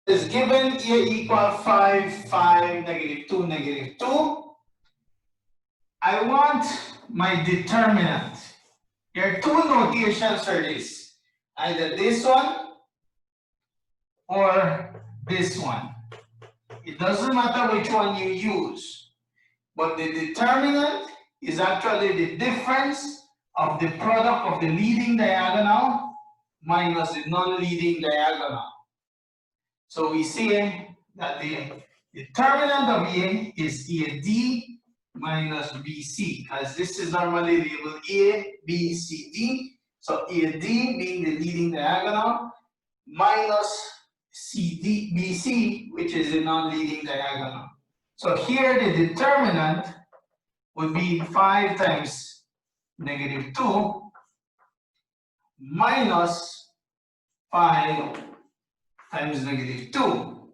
Is given A equal 5, 5, negative 2, negative 2. I want my determinant. There are two notations for this. Either this one or this one. It doesn't matter which one you use. But the determinant is actually the difference of the product of the leading diagonal minus the non-leading diagonal. So we say that the determinant of A is AD minus BC, as this is normally labeled A, B, C, D. So AD being the leading diagonal minus CD, BC, which is the non-leading diagonal. So here the determinant would be 5 times negative 2 minus 5 times negative 2.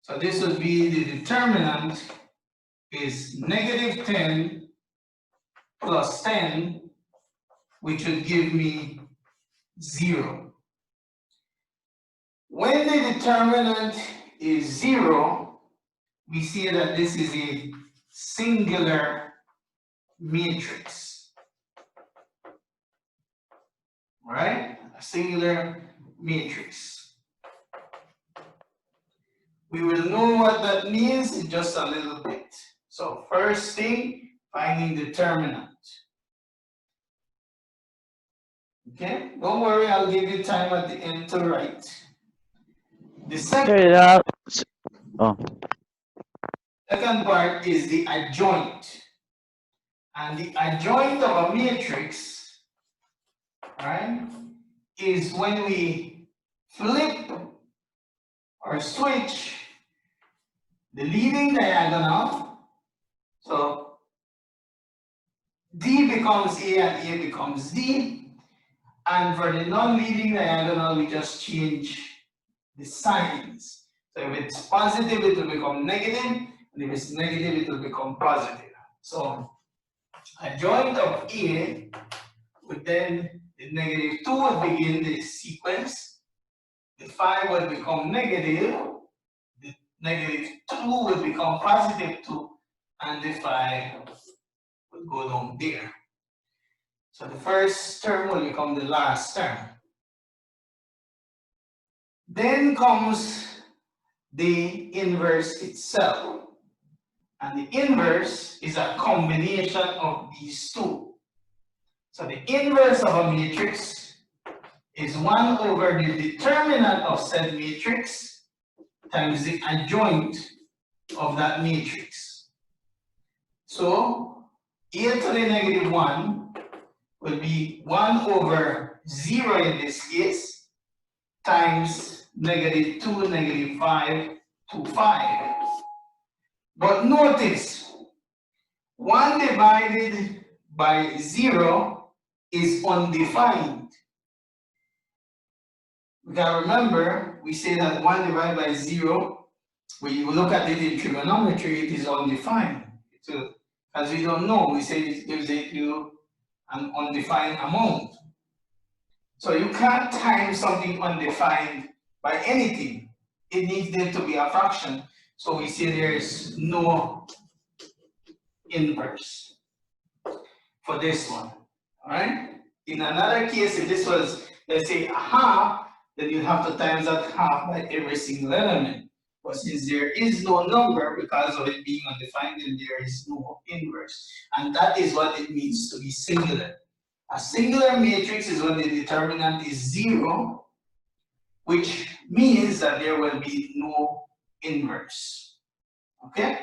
So this would be the determinant is negative 10 plus 10, which would give me 0. When the determinant is 0, we see that this is a singular matrix. Right? A singular matrix. We will know what that means in just a little bit. So first thing, finding determinant. Okay, don't worry, I'll give you time at the end to write. The second part is the adjoint. And the adjoint of a matrix, right, is when we flip or switch the leading diagonal. So D becomes A and A becomes D. And for the non-leading diagonal, we just change the signs. So if it's positive, it will become negative. And if it's negative, it will become positive. So adjoint of A would then, the negative 2 would begin the sequence. The 5 would become negative. The negative 2 would become positive 2. And the 5 would go down there. So the first term will become the last term. Then comes the inverse itself. And the inverse is a combination of these two. So the inverse of a matrix is 1 over the determinant of said matrix times the adjoint of that matrix. So A to the negative 1 will be 1 over 0 in this case times negative 2, negative 5 to 5. But notice, 1 divided by 0 is undefined. We can remember, we say that 1 divided by 0, when you look at it in trigonometry, it is undefined. So, as we don't know, we say it gives you an undefined amount. So you can't times something undefined by anything. It needs there to be a fraction. So we say there is no inverse for this one. All right? In another case, if this was, let's say, a half, then you have to times that half by every single element. But since there is no number, because of it being undefined, then there is no inverse. And that is what it means to be singular. A singular matrix is when the determinant is 0, which means that there will be no inverse. Okay?